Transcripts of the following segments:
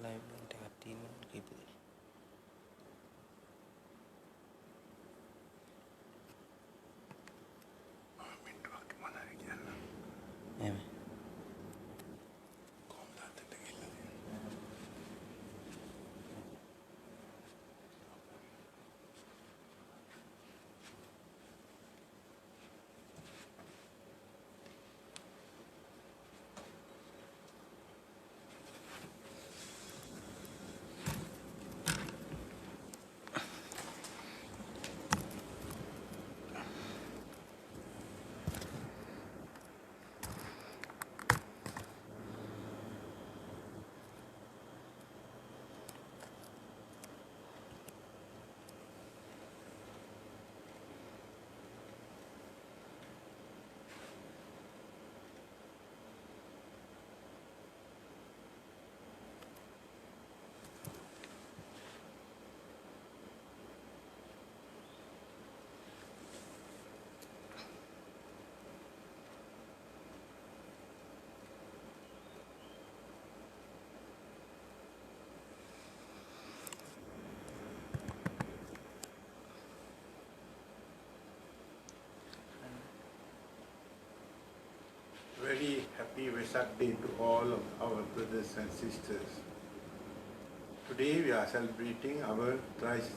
live dekat ini gitu. Ya. Very happy Wesak Day to all of our brothers and sisters. Today we are celebrating our thrice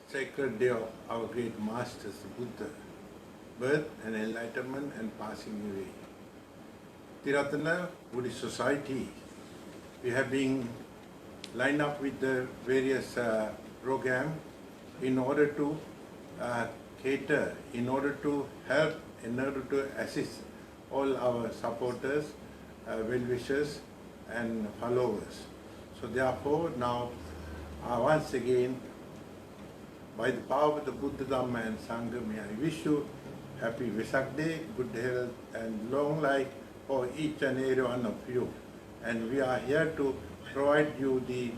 sacred day of our great masters, Buddha, birth and enlightenment and passing away. Ti-Ratana Buddhist Society, we have been lined up with the various programs in order to cater, in order to help, in order to assist all our supporters, well-wishers and followers. So therefore now once again, by the power of the Buddha, Dhamma and Sangha, may I wish you happy Wesak Day, good health and long life for each and every one of you. And we are here to provide you the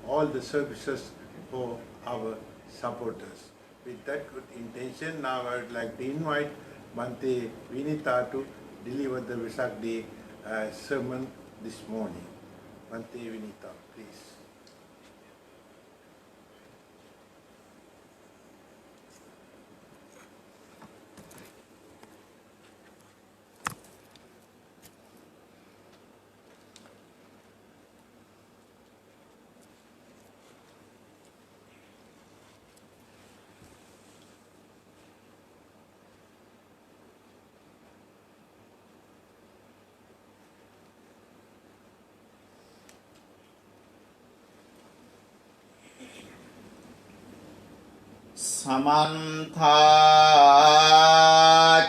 all the services for our supporters. With that good intention, now I would like to invite Bhante Wineetha to deliver the Wesak Day sermon this morning. Bhante Wineetha, please. Samantha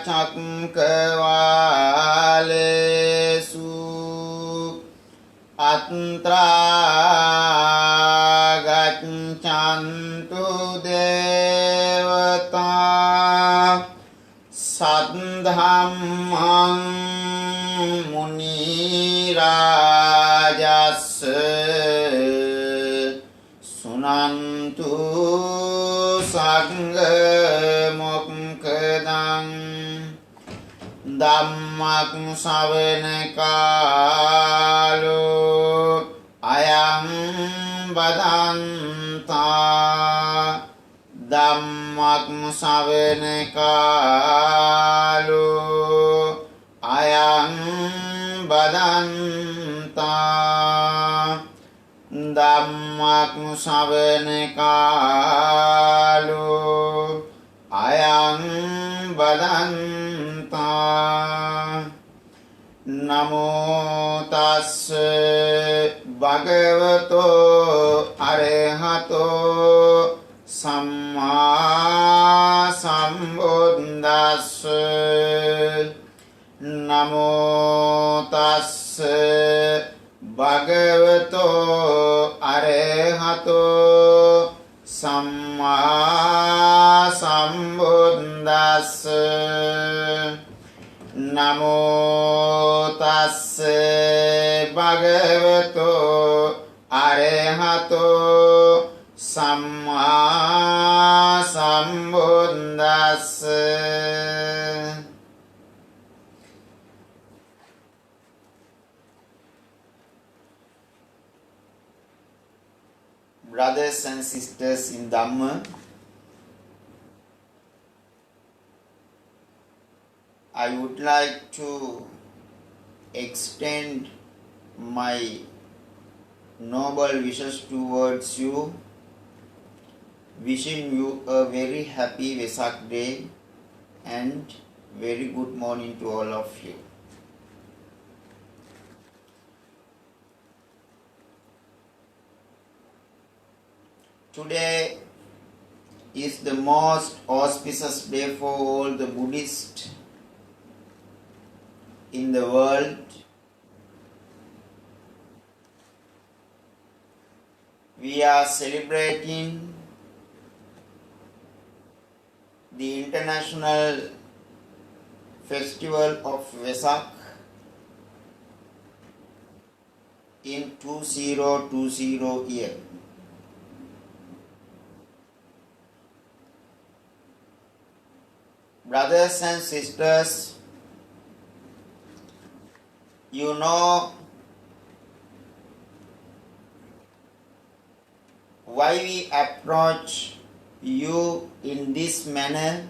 Chakravalesu Atra Gacchantu Devata Sadhammang Muni Rajassa Sunantu Sangha Mokkadang Dhammak Savana Kalo Ayam Badanta Dhammak Savana Kalo Ayam Badanta Dhammak Savana Kalo Ayam Badanta Namo Tassa Bhagavato Arahato Samma Sambuddhassa Namo Tassa Bhagavato Arahato Samma Sambuddhassa Namo Tassa Bhagavato Arahato Samma Sambuddhassa. Brothers and sisters in Dhamma, I would like to extend my noble wishes towards you, wishing you a very happy Wesak day and very good morning to all of you. Today is the most auspicious day for all the Buddhists in the world. We are celebrating the International Festival of Wesak in 2020 year. Brothers and sisters, you know why we approach you in this manner?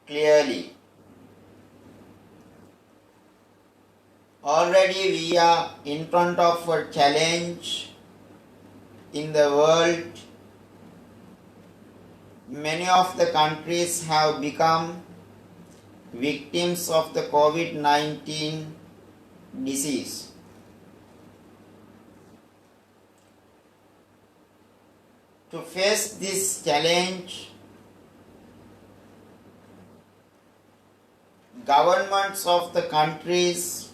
Clearly, already we are in front of a challenge in the world. Many of the countries have become victims of the COVID-19 disease. To face this challenge, governments of the countries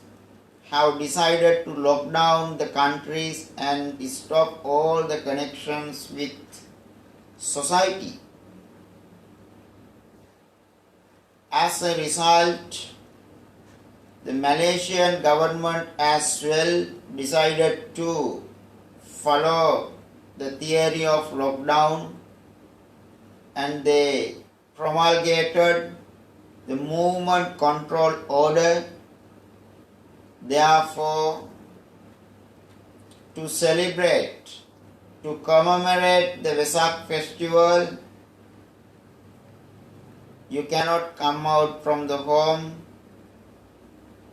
have decided to lock down the countries and stop all the connections with society. As a result, the Malaysian government as well decided to follow the theory of lockdown, and they promulgated the movement control order. Therefore, to celebrate, to commemorate the Wesak festival, you cannot come out from the home.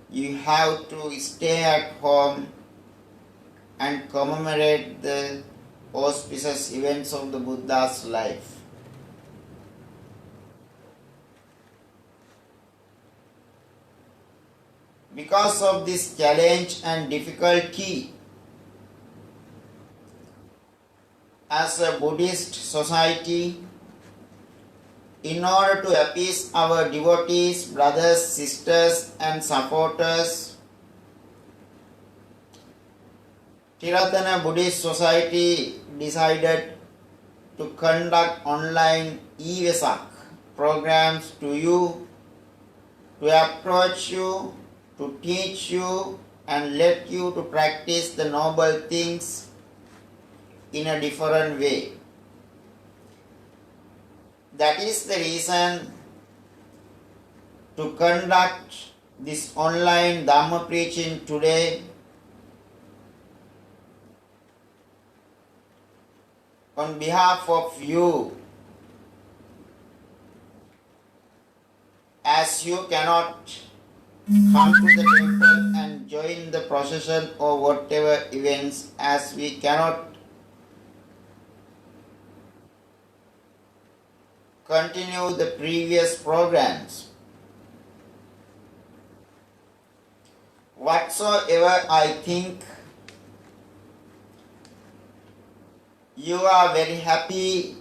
You have to stay at home and commemorate the auspicious events of the Buddha's life. Because of this challenge and difficulty, as a Buddhist society, in order to appease our devotees, brothers, sisters and supporters, Ti-Ratana Buddhist Society decided to conduct online Wesak programs to you, to approach you, to teach you and let you to practice the noble things in a different way. That is the reason to conduct this online Dhamma preaching today. On behalf of you, as you cannot come to the temple and join the procession or whatever events, as we cannot continue the previous programs. Whatsoever I think, you are very happy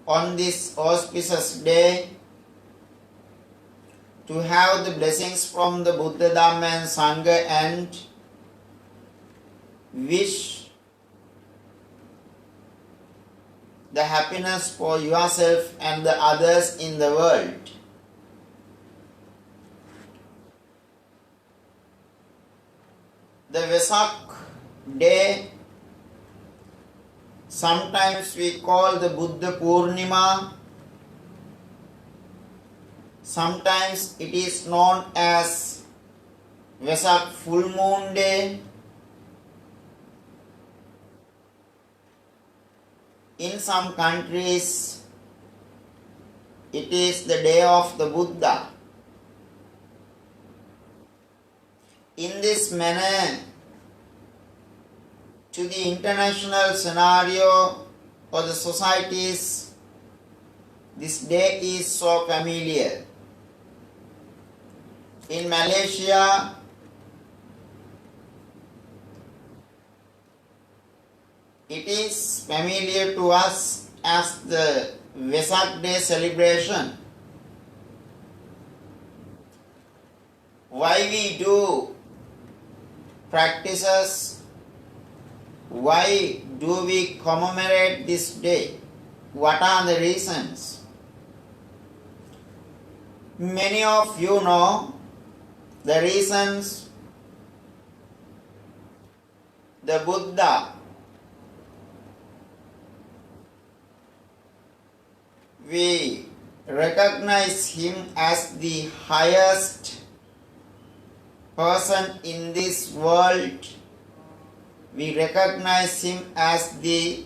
on this auspicious day to have the blessings from the Buddha, Dhamma and Sangha and wish the happiness for yourself and the others in the world. The Wesak day, sometimes we call the Buddha Purnima, sometimes it is known as Wesak full moon day. In some countries, it is the day of the Buddha. In this manner, to the international scenario or the societies, this day is so familiar. In Malaysia, it is familiar to us as the Wesak Day celebration. Why we do practices? Why do we commemorate this day? What are the reasons? Many of you know the reasons. The Buddha, we recognize him as the highest person in this world. We recognize him as the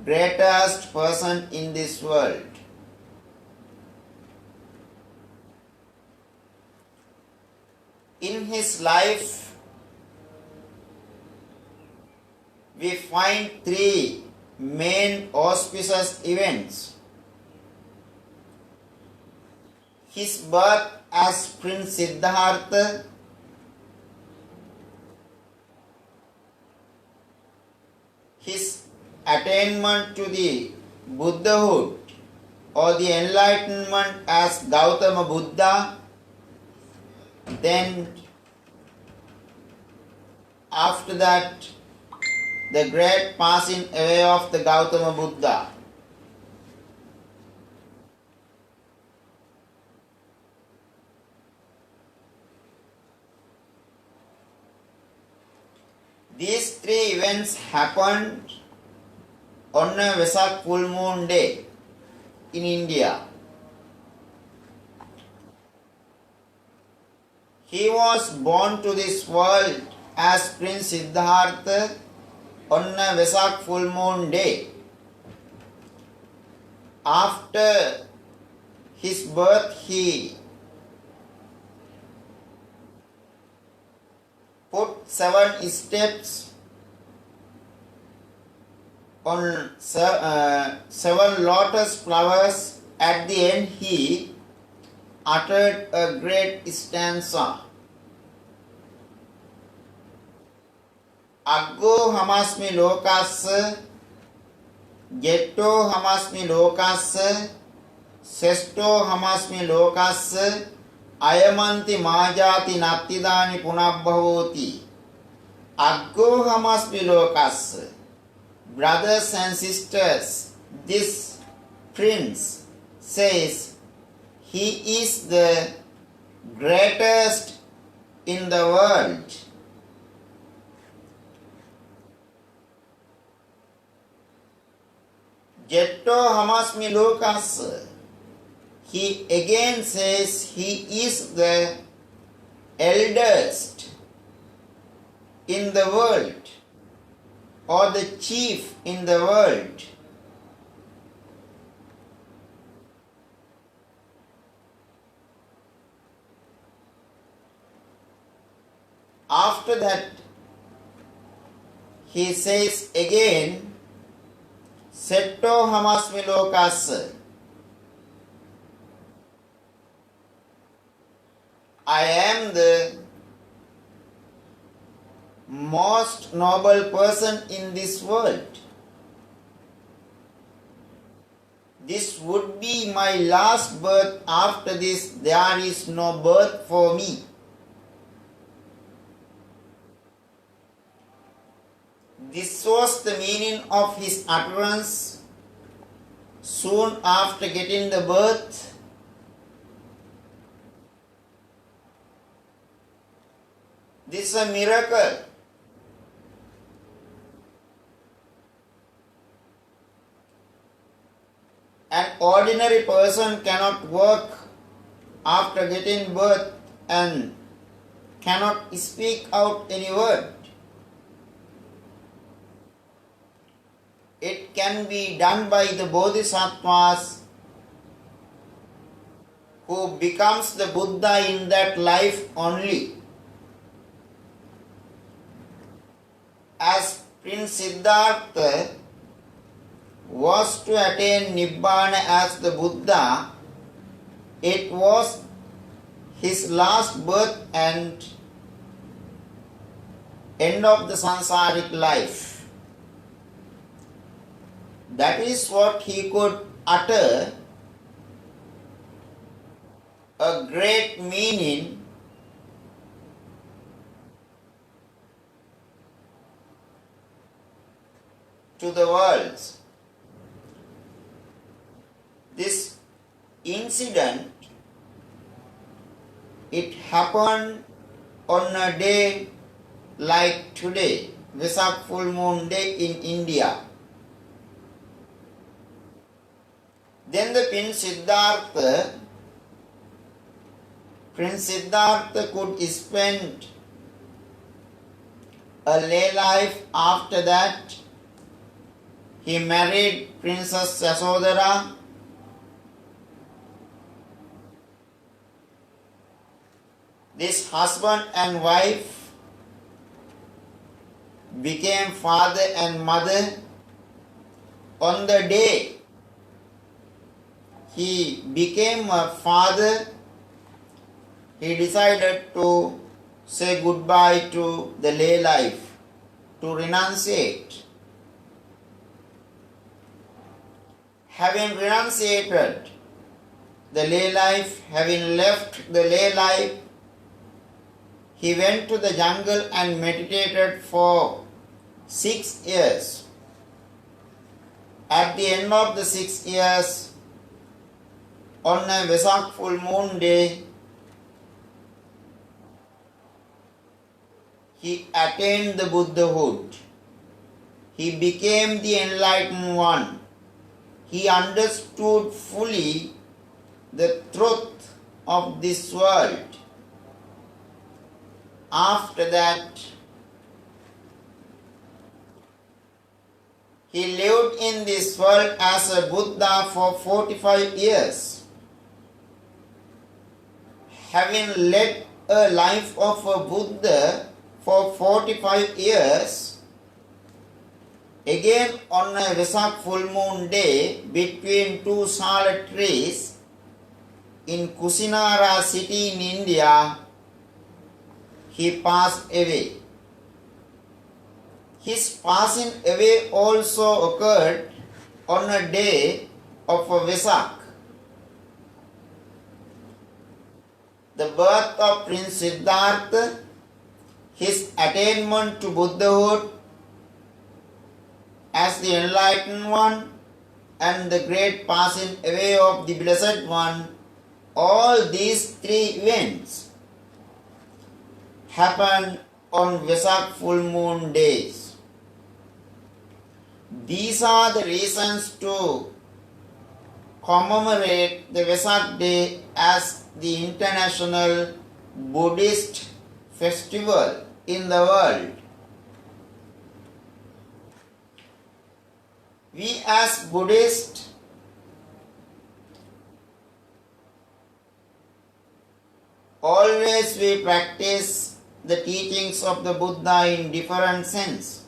greatest person in this world. In his life, we find three main auspicious events. His birth as Prince Siddhartha, his attainment to the Buddhahood or the enlightenment as Gautama Buddha, then after that the great passing away of the Gautama Buddha. These three events happened on a Wesak full moon day in India. He was born to this world as Prince Siddhartha on a Wesak full moon day. After his birth, he put 7 steps on 7 lotus flowers. At the end, he uttered a great stanza. Aggo hamasmi lokassa Jetto hamasmi lokassa, sesto hamasmi lokassa, ayamanti majati nattidani punabbhavoti. Aggo hamasmi lokassa. Brothers and sisters, this prince says he is the greatest in the world. Jetto hamasmi lokassa. He again says he is the eldest in the world, or the chief in the world. After that, he says again, Setto hamasmi lokassa. I am the most noble person in this world. This would be my last birth. After this, there is no birth for me. This was the meaning of his utterance soon after getting the birth. This is a miracle. An ordinary person cannot work after getting birth and cannot speak out any word. It can be done by the bodhisattvas who becomes the Buddha in that life only. As Prince Siddhartha was to attain Nibbana as the Buddha, it was his last birth and end of the sansaric life. That is what he could utter, a great meaning to the world. This incident, it happened on a day like today, Wesak full moon day in India. Then the Prince Siddhartha could spend a lay life. After that, he married Princess Yasodhara. This husband and wife became father and mother. On the day he became a father, he decided to say goodbye to the lay life, to renunciate. Having renunciated the lay life, having left the lay life, he went to the jungle and meditated for 6 years. At the end of the 6 years, on a Wesak full moon day, he attained the Buddhahood. He became the enlightened one. He understood fully the truth of this world. After that, he lived in this world as a Buddha for 45 years. Having led a life of a Buddha for 45 years, again on a Wesak full moon day between two sala trees in Kusinara city in India, he passed away. His passing away also occurred on a day of a Wesak. The birth of Prince Siddhartha, his attainment to Buddhahood as the enlightened one, and the great passing away of the Blessed One, all these three events happen on Wesak full moon days. These are the reasons to commemorate the Wesak day as the international Buddhist festival in the world. We as Buddhists always we practice the teachings of the Buddha in different sense.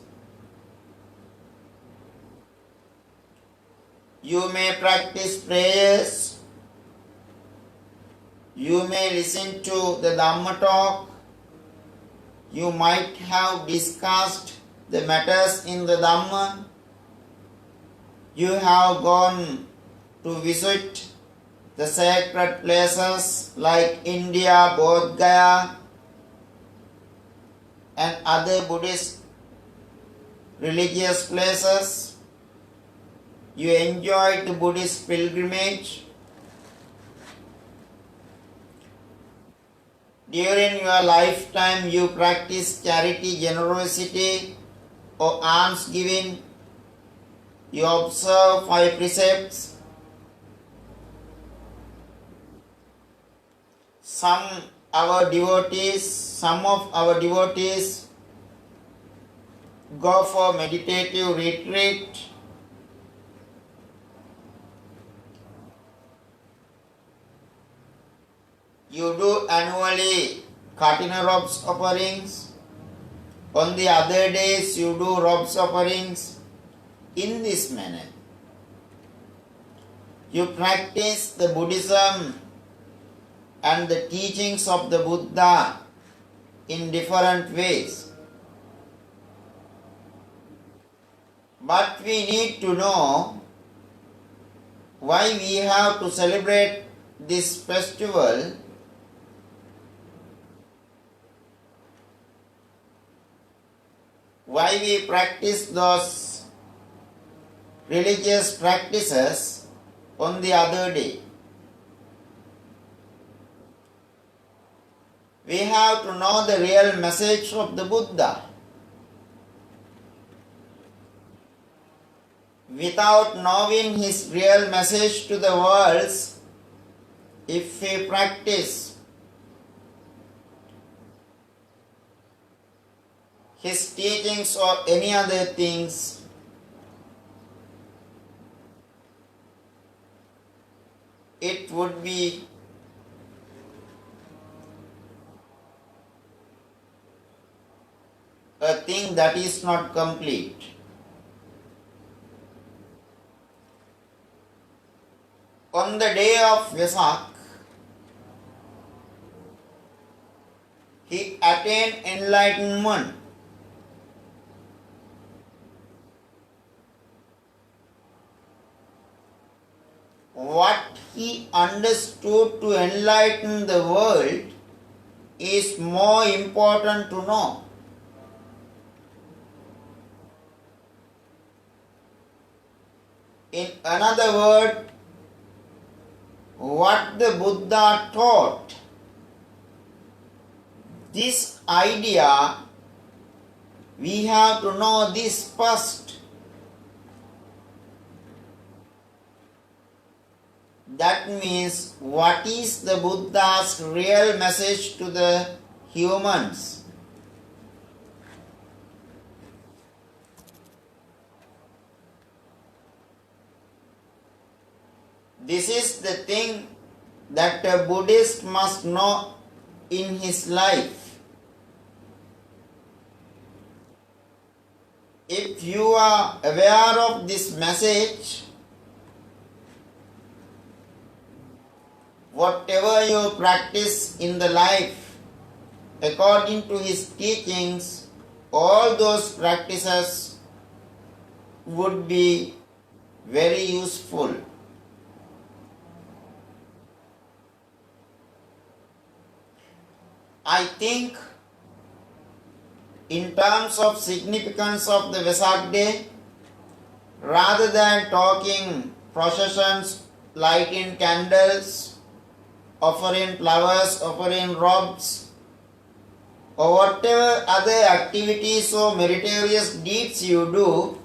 You may practice prayers, you may listen to the Dhamma talk, you might have discussed the matters in the Dhamma, you have gone to visit the sacred places like India, Bodh Gaya, and other Buddhist religious places. You enjoyed the Buddhist pilgrimage. During your lifetime, you practice charity, generosity, or alms giving. You observe 5 precepts. Some of our devotees go for meditative retreat. You do annually Katina robes offerings. On the other days you do robes offerings. In this manner, you practice the Buddhism and the teachings of the Buddha in different ways. But we need to know why we have to celebrate this festival. Why we practice those religious practices on the other day. We have to know the real message of the Buddha. Without knowing his real message to the worlds, if we practice his teachings or any other things, it would be a thing that is not complete. On the day of Wesak, he attained enlightenment. What he understood to enlighten the world is more important to know. In another word, what the Buddha taught, this idea, we have to know this first. That means, what is the Buddha's real message to the humans? This is the thing that a Buddhist must know in his life. If you are aware of this message, whatever you practice in the life, according to his teachings, all those practices would be very useful. I think in terms of significance of the Wesak day, rather than talking processions, lighting candles, offering flowers, offering robes, or whatever other activities or meritorious deeds you do,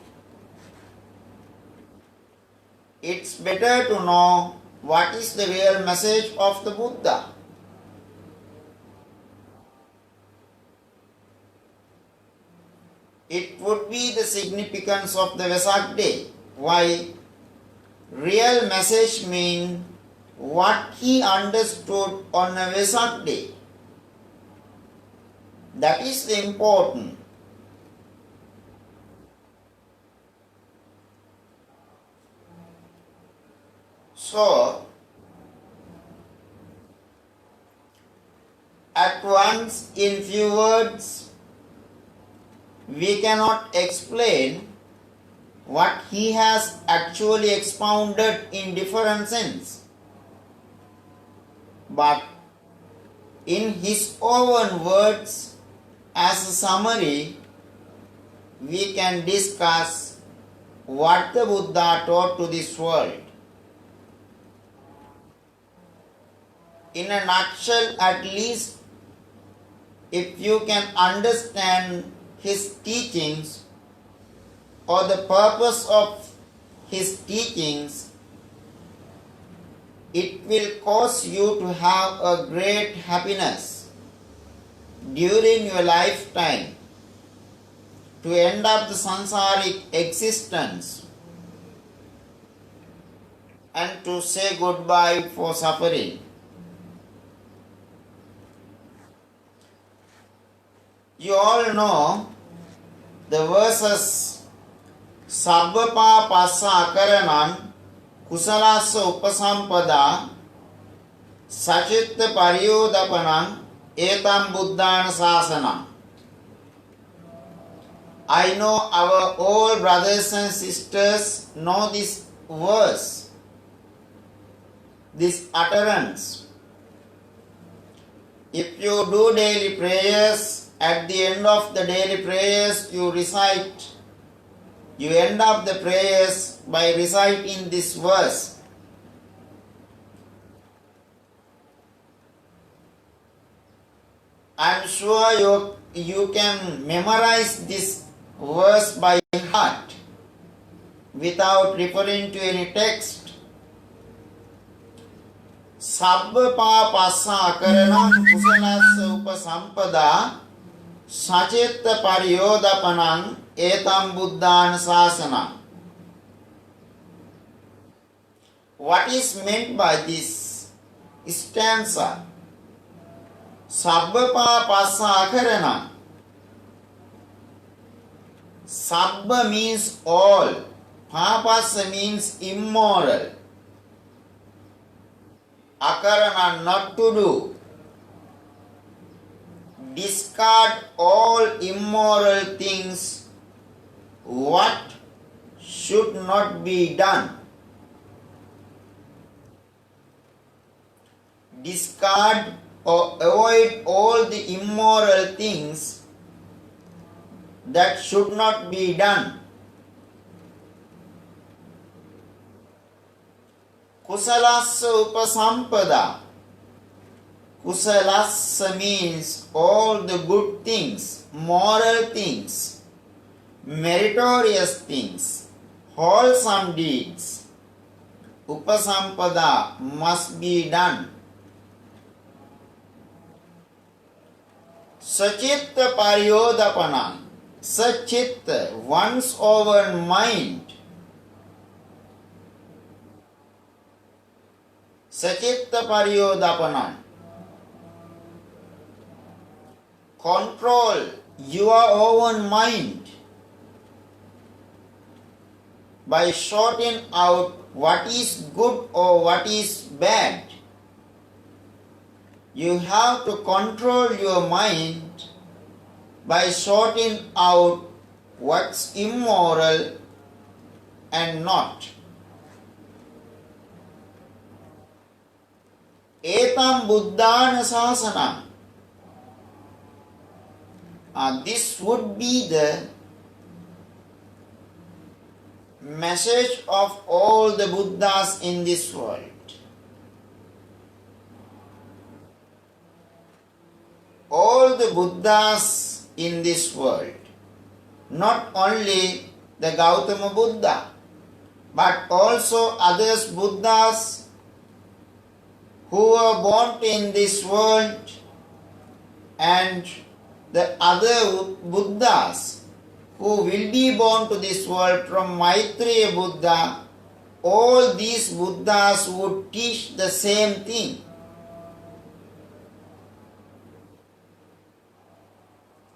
it's better to know what is the real message of the Buddha. It would be the significance of the Wesak day. Why? Real message means what he understood on a Wesak day. That is the important. So, at once in few words, we cannot explain what he has actually expounded in different sense. But in his own words, as a summary, we can discuss what the Buddha taught to this world. In a nutshell, at least, if you can understand his teachings or the purpose of his teachings, it will cause you to have a great happiness during your lifetime to end up the samsaric existence and to say goodbye for suffering. You all know the verses Sabbapa passa akaranan kusalasa upasampada sachitta pariyodapanam etam buddhana sasanam. I know our all brothers and sisters know this verse, this utterance. If you do daily prayers, at the end of the daily prayers you end up the prayers by reciting this verse. I am sure you can memorize this verse by heart without referring to any text. Sabba passa akaranam kusalasa upasampada Sachitta pariyodapanam etam buddhana sasana. What is meant by this stanza? Sabbapa passa akarana. Sabba means all. Papasa means immoral. Akarana, not to do. Discard all immoral things, what should not be done. Discard or avoid all the immoral things that should not be done. Kusalasa upasampada. Kusalasa means all the good things, moral things, meritorious things, wholesome deeds. Upasampada must be done. Sachitta pariyodapanam. Sachitta, one's own mind. Sachitta pariyodapanam. Control your own mind by sorting out what is good or what is bad. You have to control your mind by sorting out what's immoral and not. Etam Buddhana Sasanam. This would be the message of all the Buddhas in this world. All the Buddhas in this world, not only the Gautama Buddha, but also others Buddhas who were born in this world and the other Buddhas who will be born to this world from Maitreya Buddha, all these Buddhas would teach the same thing.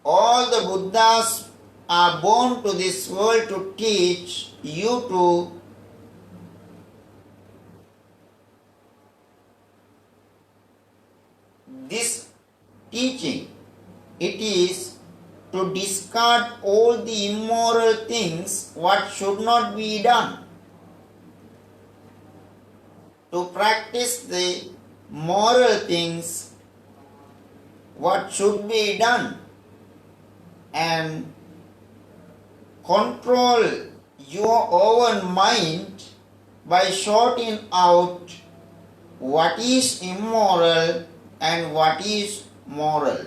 All the Buddhas are born to this world to teach you to this teaching. It is to discard all the immoral things what should not be done, to practice the moral things what should be done, and control your own mind by sorting out what is immoral and what is moral.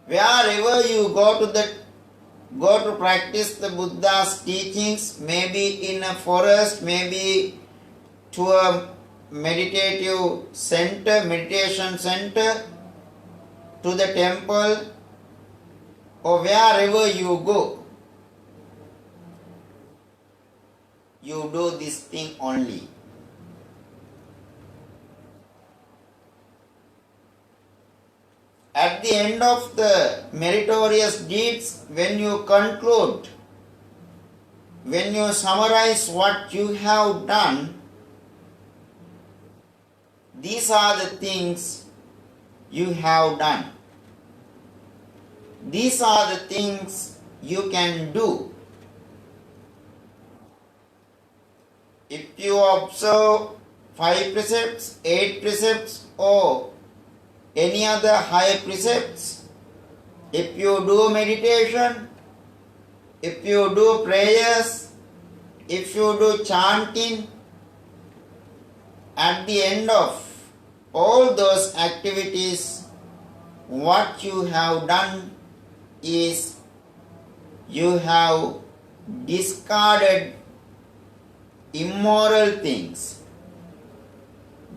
Wherever you go to practice the Buddha's teachings, maybe in a forest, maybe to a meditative center, meditation center, to the temple, or wherever you go, you do this thing only. At the end of the meritorious deeds, when you conclude, when you summarize what you have done, these are the things you have done. These are the things you can do. If you observe 5 precepts, 8 precepts, or any other higher precepts, if you do meditation, if you do prayers, if you do chanting, at the end of all those activities, what you have done is you have discarded immoral things.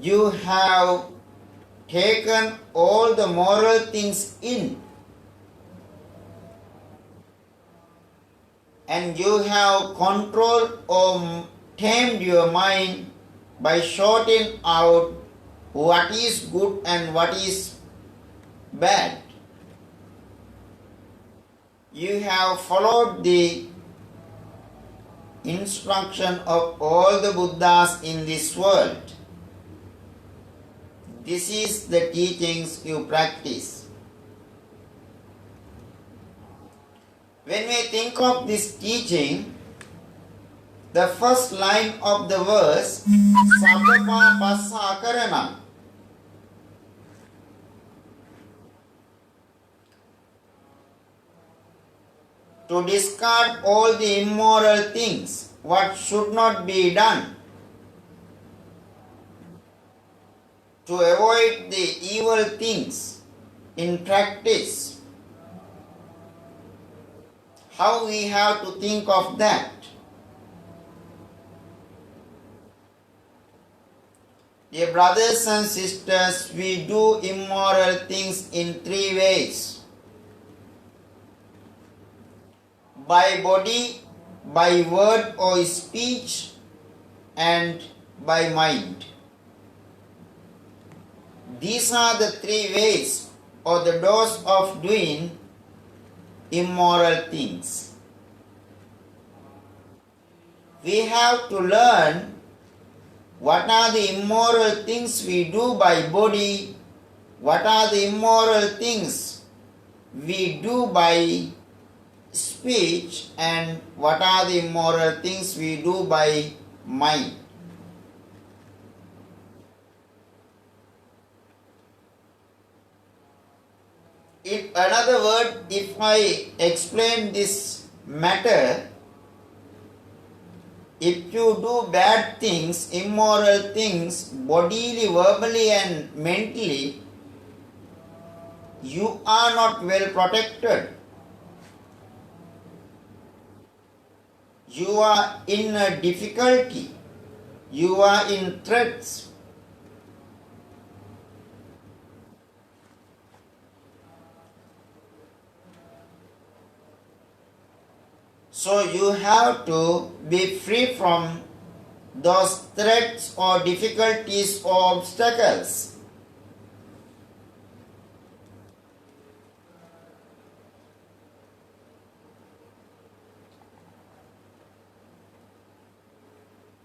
You have taken all the moral things in, and you have controlled or tamed your mind by sorting out what is good and what is bad. You have followed the instruction of all the Buddhas in this world. This is the teachings you practice. When we think of this teaching, the first line of the verse, Sabbapa Passa Akaranam, to discard all the immoral things, what should not be done, to avoid the evil things in practice. How we have to think of that? Dear brothers and sisters, we do immoral things in 3 ways. By body, by word or speech, and by mind. These are the 3 ways or the doors of doing immoral things. We have to learn what are the immoral things we do by body, what are the immoral things we do by speech and what are the immoral things we do by mind. In another word, if I explain this matter, if you do bad things, immoral things, bodily, verbally and mentally, you are not well protected. You are in a difficulty. You are in threats. So you have to be free from those threats or difficulties or obstacles.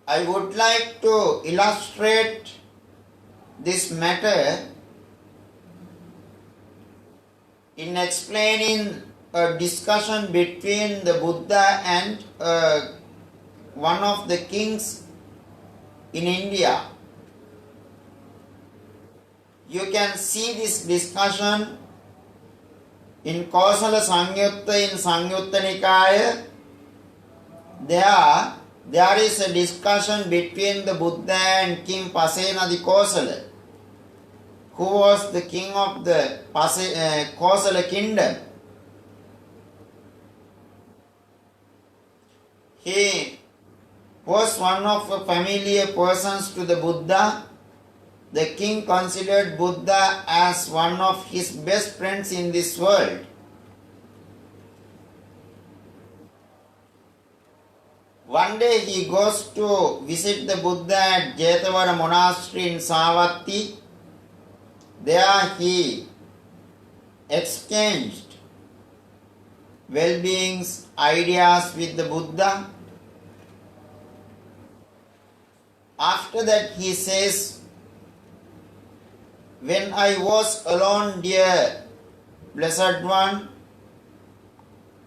I would like to illustrate this matter in explaining a discussion between the Buddha and one of the kings in India. You can see this discussion in Kausala Sangyutta in Sangyutta Nikaya. There is a discussion between the Buddha and King Pasena the Kausala, who was the king of the Kausala kingdom. He was one of the familiar persons to the Buddha. The king considered Buddha as one of his best friends in this world. One day he goes to visit the Buddha at Jetavara monastery in Savatthi. There he exchanged well-beings, ideas with the Buddha. After that he says, when I was alone, dear Blessed One,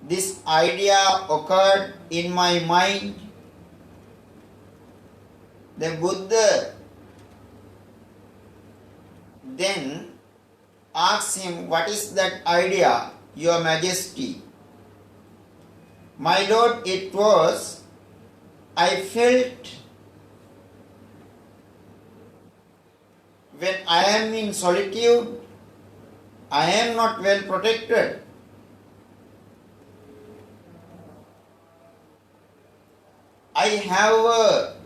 this idea occurred in my mind. The Buddha then asks him, what is that idea, Your Majesty? My Lord, it was, I felt when I am in solitude, I am not well protected. I have a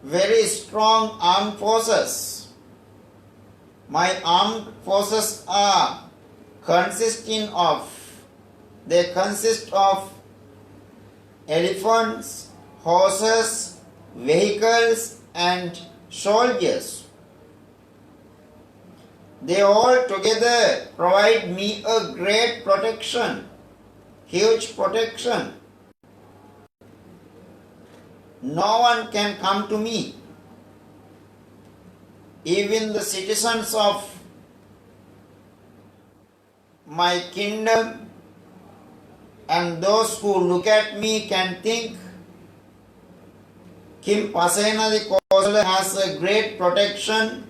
very strong armed forces. My armed forces consist of elephants, horses, vehicles and soldiers. They all together provide me a great protection, huge protection. No one can come to me. Even the citizens of my kingdom and those who look at me can think King Pasena the Kausala has a great protection.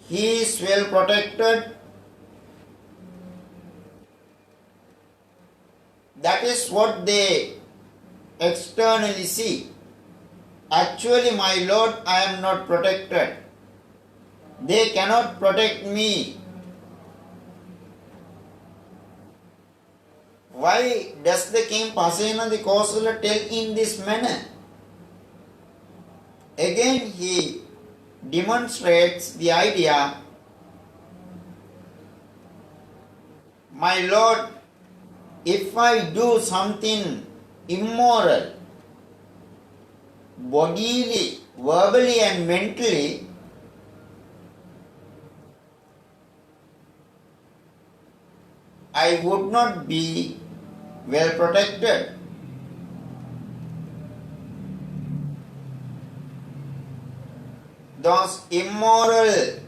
He is well protected. That is what they externally see. Actually, my Lord, I am not protected. They cannot protect me. Why does the king Pasena the Kausala tell in this manner? Again he demonstrates the idea, my Lord, if I do something immoral, bodily, verbally and mentally, I would not be well protected. Those immoral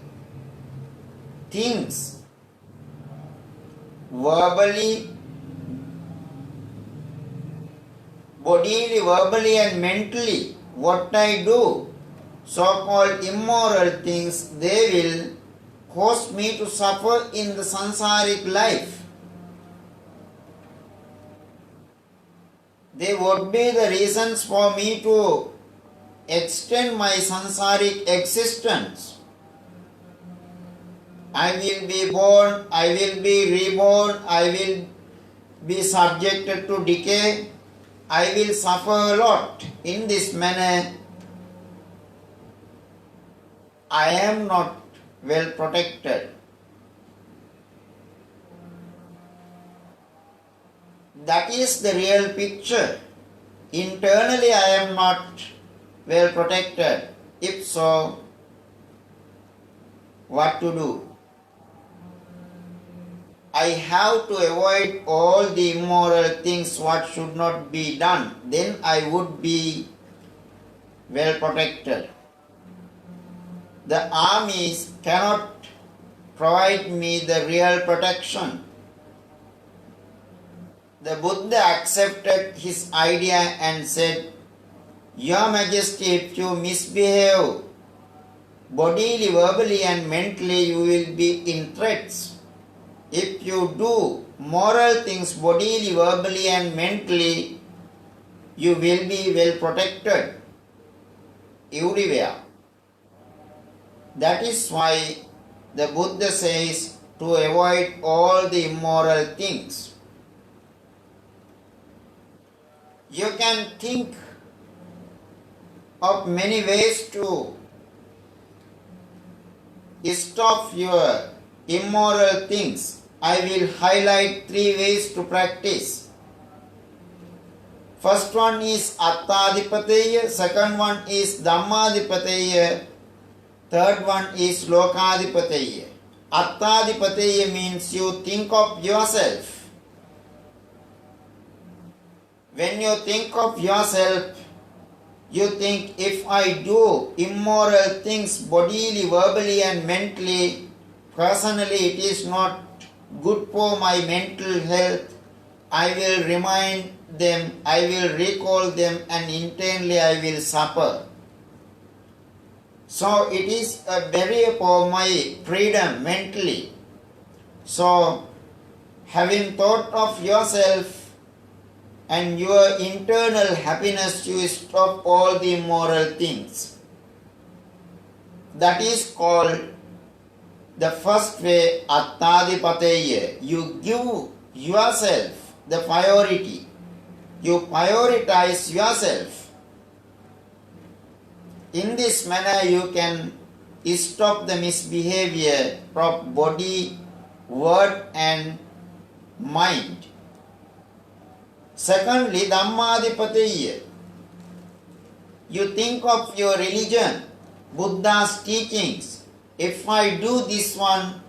things verbally, bodily, verbally and mentally, what I do, so-called immoral things, they will cause me to suffer in the sansaric life. They would be the reasons for me to extend my sansaric existence. I will be born, I will be reborn, I will be subjected to decay, I will suffer a lot. In this manner, I am not well protected. That is the real picture. Internally, I am not well protected. If so, what to do? I have to avoid all the immoral things what should not be done. Then I would be well protected. The armies cannot provide me the real protection. The Buddha accepted his idea and said, Your Majesty, if you misbehave bodily, verbally and mentally, you will be in threats. If you do moral things bodily, verbally and mentally, you will be well protected everywhere. That is why the Buddha says to avoid all the immoral things. You can think of many ways to stop your immoral things. I will highlight 3 ways to practice. First one is Attadipateya, second one is Dhammadipateya, third one is Lokadipateya. Attadipateya means you think of yourself. When you think of yourself, you think, if I do immoral things bodily, verbally and mentally, personally it is not good for my mental health. I will remind them, I will recall them, and internally I will suffer. So it is a barrier for my freedom mentally. So having thought of yourself and your internal happiness, you stop all the immoral things. That is called the first way, Attadipateya. You give yourself the priority. You prioritize yourself. In this manner, you can stop the misbehavior of body, word and mind. Secondly, Dhammadipateya. You think of your religion, Buddha's teachings. If I do this one,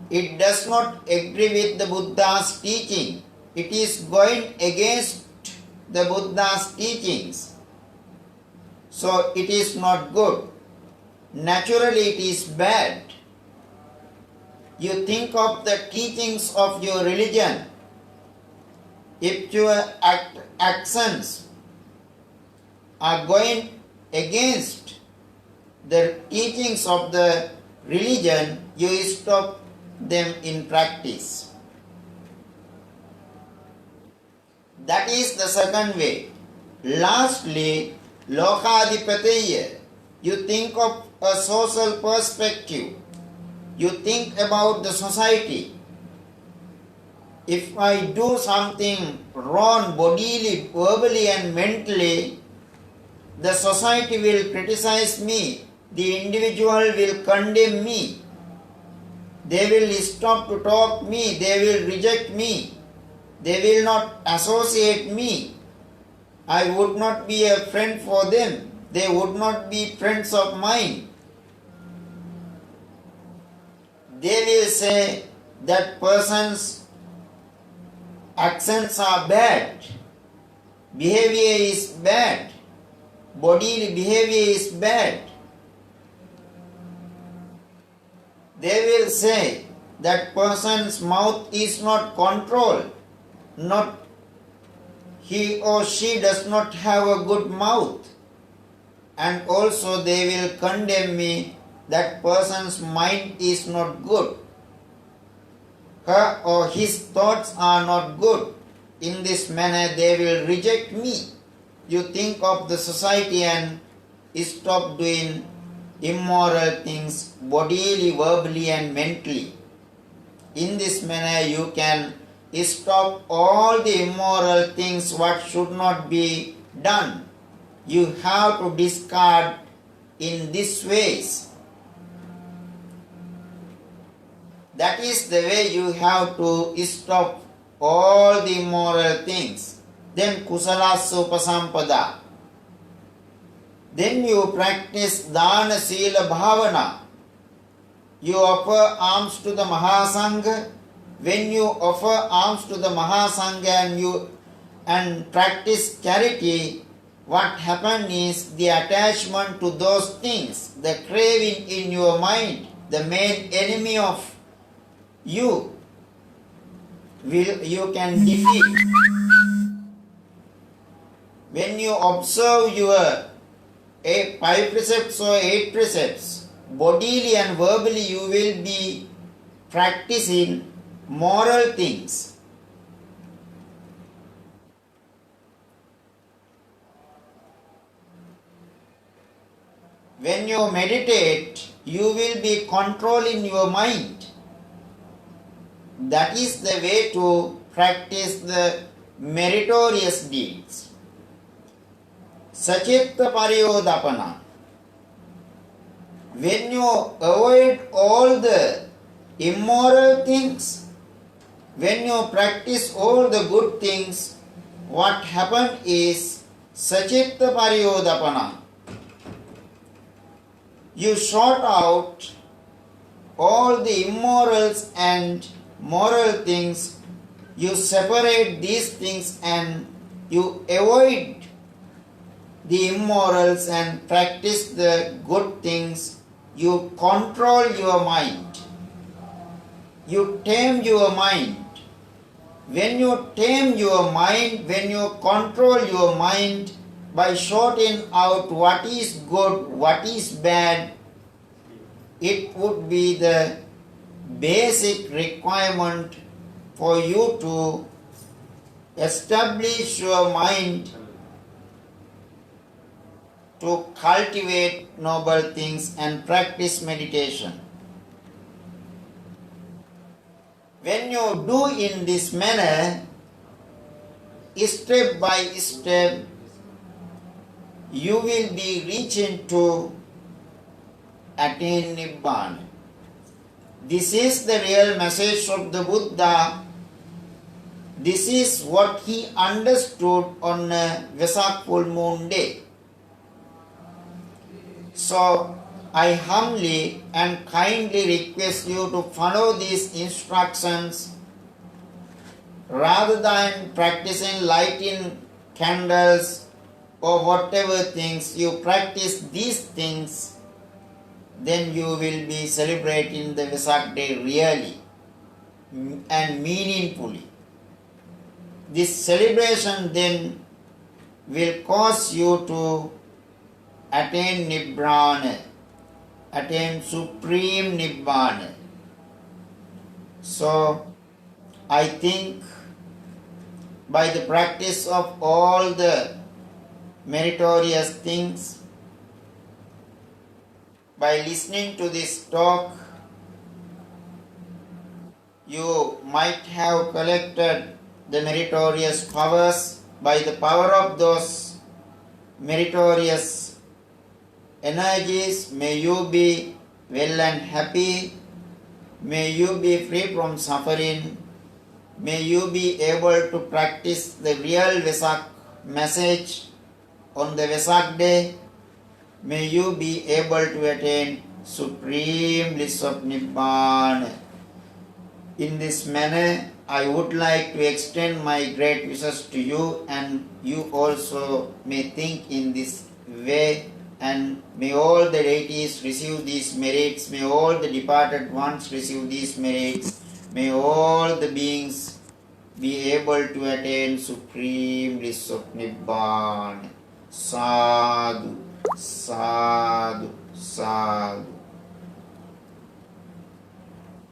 it does not agree with the Buddha's teaching. It is going against the Buddha's teachings. So it is not good. Naturally it is bad. You think of the teachings of your religion. If your actions are going against the teachings of the religion, you stop them in practice. That is the second way. Lastly, Lokadipateya. You think of a social perspective. You think about the society. If I do something wrong bodily, verbally and mentally, the society will criticize me. The individual will condemn me. They will stop to talk me. They will reject me. They will not associate me. I would not be a friend for them. They would not be friends of mine. They will say that person's actions are bad. Behavior is bad. Bodily behavior is bad. They will say that person's mouth is not controlled, not he or she does not have a good mouth, and also they will condemn me, that person's mind is not good, her or his thoughts are not good. In this manner they will reject me. You think of the society and stop doing immoral things bodily, verbally and mentally. In this manner you can stop all the immoral things what should not be done. You have to discard in these ways. That is the way you have to stop all the immoral things. Then kusalasya upasampada. Then you practice dana sila bhavana. You offer alms to the Maha Sangha. When you offer alms to the Maha Sangha and practice charity, what happens is the attachment to those things, the craving in your mind, the main enemy of you can defeat. When you observe your 5 precepts or 8 precepts, bodily and verbally you will be practicing moral things. When you meditate, you will be controlling your mind. That is the way to practice the meritorious deeds. Sachitta pariyodapana. When you avoid all the immoral things, when you practice all the good things, what happens is sachitta pariyodapana. You sort out all the immorals and moral things, you separate these things and you avoid the immorals and practice the good things. You control your mind. You tame your mind. When you tame your mind, when you control your mind by sorting out what is good, what is bad, it would be the basic requirement for you to establish your mind to cultivate noble things and practice meditation. When you do in this manner, step by step, you will be reaching to attain Nibbana. This is the real message of the Buddha. This is what he understood on Wesak full moon day. So I humbly and kindly request you to follow these instructions rather than practicing lighting candles or whatever things. You practice these things, then you will be celebrating the Wesak day really and meaningfully. This celebration then will cause you to attain Nibbana, attain supreme Nibbana. So, I think by the practice of all the meritorious things, by listening to this talk, you might have collected the meritorious powers. By the power of those meritorious energies, may you be well and happy, may you be free from suffering, may you be able to practice the real Wesak message on the Wesak day, may you be able to attain supreme bliss of Nibbana. In this manner, I would like to extend my great wishes to you, and you also may think in this way and may all the deities receive these merits, may all the departed ones receive these merits, may all the beings be able to attain supreme bliss of Nibbana. Sadhu, sadhu, sadhu.